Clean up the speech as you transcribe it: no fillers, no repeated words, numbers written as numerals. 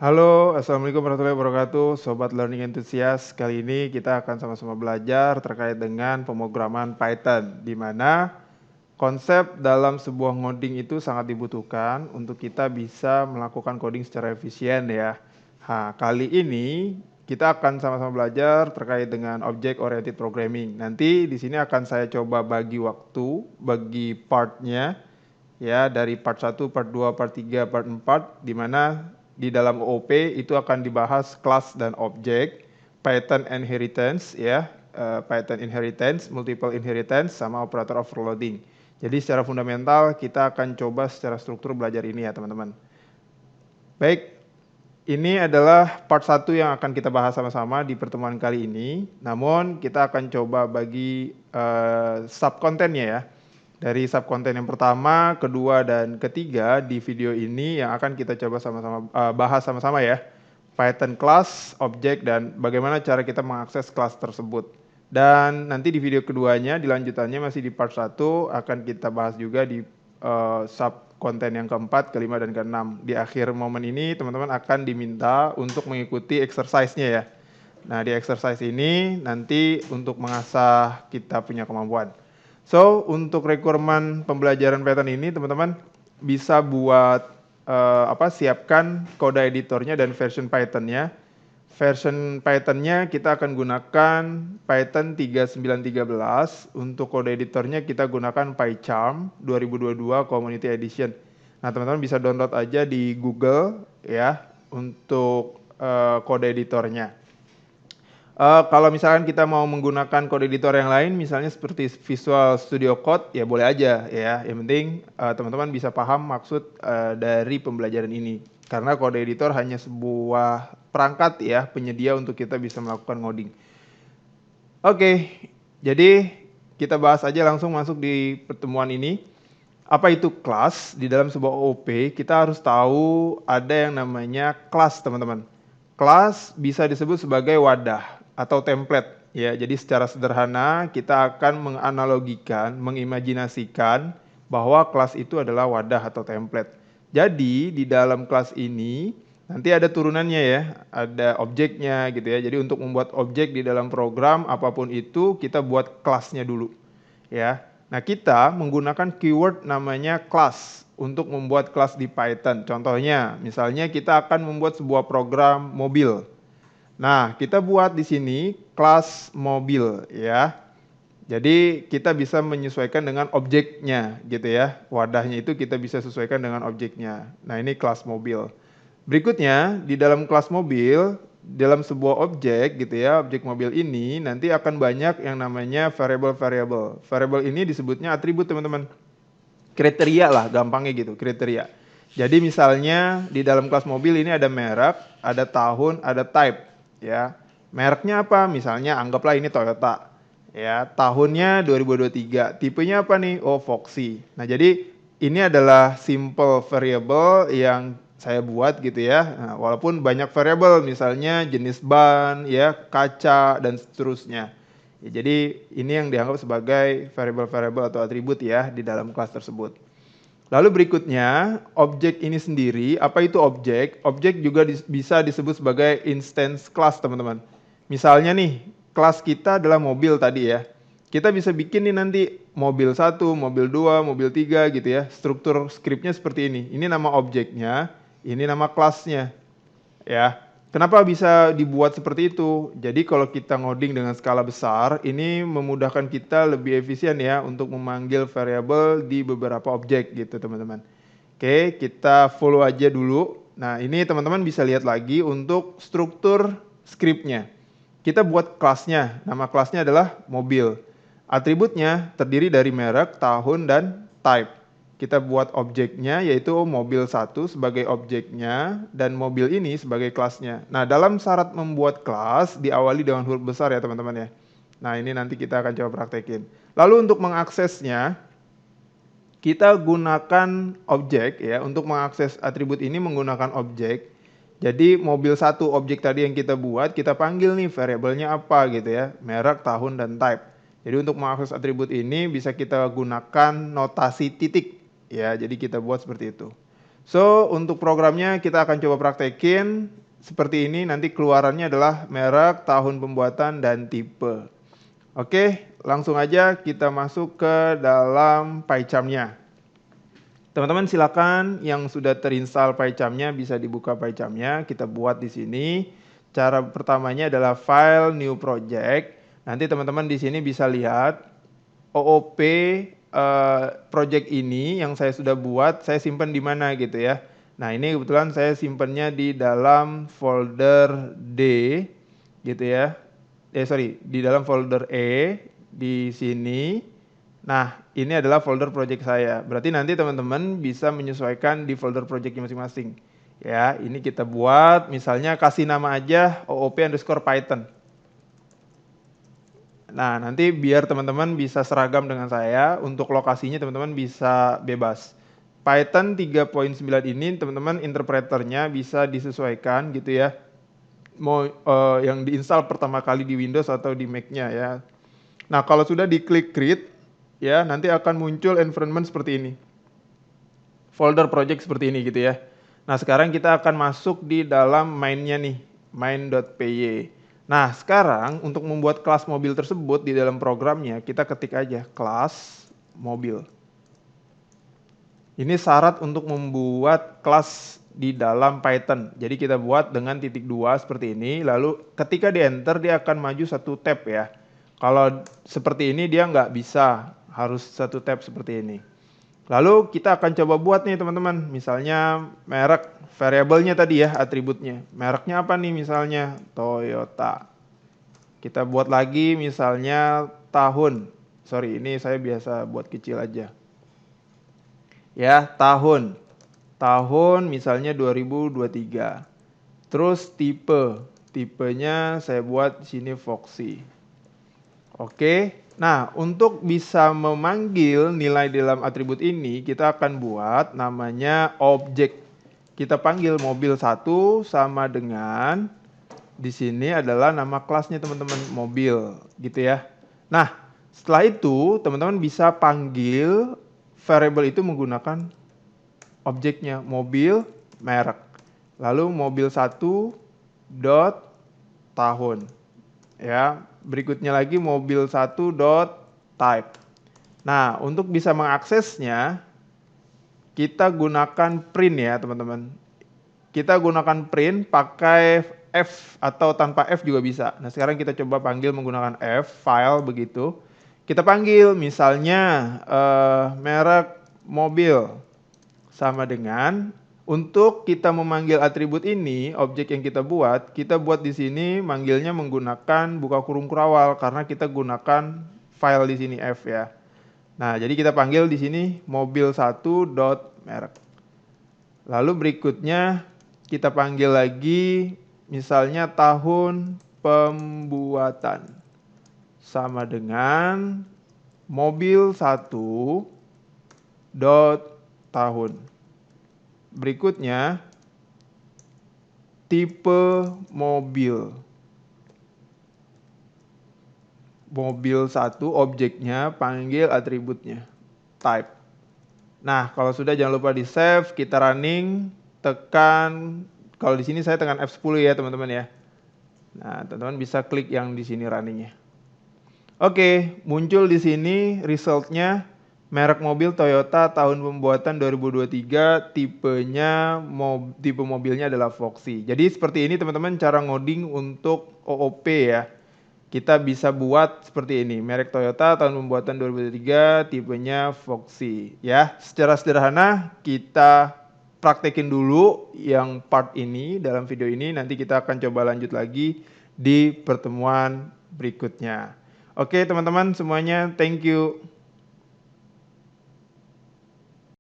Halo, Assalamualaikum warahmatullahi wabarakatuh, Sobat Learning Enthusiast. Kali ini kita akan sama-sama belajar terkait dengan pemrograman Python, di mana konsep dalam sebuah ngoding itu sangat dibutuhkan untuk kita bisa melakukan coding secara efisien ya. Nah, kali ini kita akan sama-sama belajar terkait dengan Object Oriented Programming. Nanti di sini akan saya coba bagi waktu, bagi partnya, ya dari part 1, part 2, part 3, part 4, di mana di dalam OOP itu akan dibahas kelas dan objek, Python inheritance ya, Python inheritance, multiple inheritance sama operator overloading. Jadi secara fundamental kita akan coba secara struktur belajar ini ya teman-teman. Baik, ini adalah part 1 yang akan kita bahas sama-sama di pertemuan kali ini. Namun kita akan coba bagi subkontennya ya. Dari subkonten yang pertama, kedua, dan ketiga di video ini yang akan kita coba sama-sama bahas sama-sama ya. Python class, objek, dan bagaimana cara kita mengakses kelas tersebut. Dan nanti di video keduanya, di lanjutannya masih di part 1, akan kita bahas juga di subkonten yang keempat, kelima, dan keenam. Di akhir momen ini, teman-teman akan diminta untuk mengikuti exercise-nya ya. Nah, di exercise ini nanti untuk mengasah kita punya kemampuan. So, untuk requirement pembelajaran Python ini, teman-teman bisa buat siapkan kode editornya dan version Python-nya. Version Python-nya kita akan gunakan Python 3913. Untuk kode editornya kita gunakan PyCharm 2022 Community Edition. Nah, teman-teman bisa download aja di Google ya untuk kode editornya. Kalau misalkan kita mau menggunakan kode editor yang lain, misalnya seperti Visual Studio Code, ya boleh aja ya. Yang penting teman-teman bisa paham maksud dari pembelajaran ini. Karena kode editor hanya sebuah perangkat ya, penyedia untuk kita bisa melakukan ngoding. Oke, jadi kita bahas aja langsung masuk di pertemuan ini. Apa itu kelas? Di dalam sebuah OOP, kita harus tahu ada yang namanya kelas, teman-teman. Kelas bisa disebut sebagai wadah atau template ya. Jadi secara sederhana kita akan menganalogikan, mengimajinasikan bahwa kelas itu adalah wadah atau template. Jadi di dalam kelas ini nanti ada turunannya ya, ada objeknya gitu ya. Jadi untuk membuat objek di dalam program apapun itu kita buat kelasnya dulu ya. Nah, kita menggunakan keyword namanya class untuk membuat kelas di Python. Contohnya, misalnya kita akan membuat sebuah program mobil. Nah, kita buat di sini kelas mobil ya. Jadi kita bisa menyesuaikan dengan objeknya gitu ya. Wadahnya itu kita bisa sesuaikan dengan objeknya. Nah, ini kelas mobil. Berikutnya, di dalam kelas mobil, dalam sebuah objek gitu ya, objek mobil ini nanti akan banyak yang namanya variable-variable. Variable ini disebutnya atribut, teman-teman. Kriteria lah, gampangnya gitu, kriteria. Jadi misalnya di dalam kelas mobil ini ada merek, ada tahun, ada type ya. Mereknya apa? Misalnya anggaplah ini Toyota. Ya, tahunnya 2023. Tipenya apa nih? Oh, Foxy. Nah, jadi ini adalah simple variable yang saya buat gitu ya. Nah, walaupun banyak variable, misalnya jenis ban, ya, kaca dan seterusnya. Ya, jadi ini yang dianggap sebagai variable-variable atau atribut ya di dalam kelas tersebut. Lalu berikutnya, objek ini sendiri, apa itu objek? Objek juga bisa disebut sebagai instance class, teman-teman. Misalnya nih, kelas kita adalah mobil tadi ya. Kita bisa bikin nih nanti mobil 1, mobil 2, mobil 3 gitu ya. Struktur skripnya seperti ini. Ini nama objeknya, ini nama kelasnya. Ya. Kenapa bisa dibuat seperti itu? Jadi kalau kita ngoding dengan skala besar, ini memudahkan kita lebih efisien ya untuk memanggil variabel di beberapa objek gitu teman-teman. Oke, kita follow aja dulu. Nah, ini teman-teman bisa lihat lagi untuk struktur scriptnya. Kita buat kelasnya, nama kelasnya adalah mobil. Atributnya terdiri dari merek, tahun, dan type. Kita buat objeknya yaitu mobil 1 sebagai objeknya dan mobil ini sebagai kelasnya. Nah, dalam syarat membuat kelas diawali dengan huruf besar ya teman-teman ya. Nah, ini nanti kita akan coba praktekin. Lalu untuk mengaksesnya, kita gunakan objek ya. Untuk mengakses atribut ini menggunakan objek. Jadi mobil 1 objek tadi yang kita buat, kita panggil nih variabelnya apa gitu ya. Merek, tahun, dan type. Jadi untuk mengakses atribut ini bisa kita gunakan notasi titik. Ya, jadi kita buat seperti itu. So, untuk programnya kita akan coba praktekin seperti ini, nanti keluarannya adalah merek, tahun pembuatan, dan tipe. Oke, langsung aja kita masuk ke dalam PyCharm-nya. Teman-teman silakan yang sudah terinstall PyCharm-nya bisa dibuka PyCharm-nya, kita buat di sini. Cara pertamanya adalah file new project. Nanti teman-teman di sini bisa lihat OOP project ini yang saya sudah buat, saya simpan di mana gitu ya. Nah, ini kebetulan saya simpannya di dalam folder D gitu ya. Di dalam folder E di sini. Nah, ini adalah folder project saya. Berarti nanti teman-teman bisa menyesuaikan di folder projectnya masing-masing. Ya, ini kita buat, misalnya kasih nama aja OOP_Python. Nah, nanti biar teman-teman bisa seragam dengan saya, untuk lokasinya teman-teman bisa bebas. Python 3.9 ini teman-teman interpreternya bisa disesuaikan gitu ya. Mau yang diinstal pertama kali di Windows atau di Mac-nya ya. Nah, kalau sudah diklik create ya, nanti akan muncul environment seperti ini. Folder project seperti ini gitu ya. Nah, sekarang kita akan masuk di dalam main-nya nih, main.py. Nah, sekarang untuk membuat kelas mobil tersebut di dalam programnya, kita ketik aja kelas mobil. Ini syarat untuk membuat kelas di dalam Python. Jadi kita buat dengan titik 2 seperti ini, lalu ketika di enter dia akan maju satu tab ya. Kalau seperti ini dia nggak bisa, harus satu tab seperti ini. Lalu kita akan coba buat nih teman-teman, misalnya merek, variabelnya tadi ya, atributnya. Mereknya apa nih misalnya? Toyota. Kita buat lagi misalnya tahun. Sorry, ini saya biasa buat kecil aja. Ya, tahun. Tahun misalnya 2023. Terus tipe. Tipenya saya buat di sini Foxy. Oke. Nah, untuk bisa memanggil nilai dalam atribut ini, kita akan buat namanya objek. Kita panggil mobil 1 sama dengan di sini adalah nama kelasnya teman-teman, mobil gitu ya. Nah, setelah itu teman-teman bisa panggil variabel itu menggunakan objeknya mobil merek. Lalu mobil 1 dot tahun. Ya, berikutnya lagi mobil 1 dot type. Nah, untuk bisa mengaksesnya kita gunakan print ya, teman-teman. Kita gunakan print pakai F atau tanpa F juga bisa. Nah, sekarang kita coba panggil menggunakan F, file begitu. Kita panggil misalnya merek mobil sama dengan untuk kita memanggil atribut ini, objek yang kita buat di sini manggilnya menggunakan buka kurung kurawal karena kita gunakan file di sini F ya. Nah, jadi kita panggil di sini mobil 1 dot merek. Lalu berikutnya kita panggil lagi misalnya tahun pembuatan sama dengan mobil 1 dot tahun. Berikutnya tipe mobil. Mobil 1 objeknya panggil atributnya type. Nah, kalau sudah jangan lupa di save, kita running, tekan, kalau di sini saya tekan F10 ya teman-teman ya. Nah, teman-teman bisa klik yang di sini runningnya. Oke, muncul di sini resultnya merek mobil Toyota tahun pembuatan 2023, tipe mobilnya adalah Foxy. Jadi seperti ini teman-teman cara ngoding untuk OOP ya. Kita bisa buat seperti ini, merek Toyota tahun pembuatan 2023, tipenya Foxy. Ya, secara sederhana kita praktekin dulu yang part ini dalam video ini, nanti kita akan coba lanjut lagi di pertemuan berikutnya. Oke teman-teman semuanya, thank you.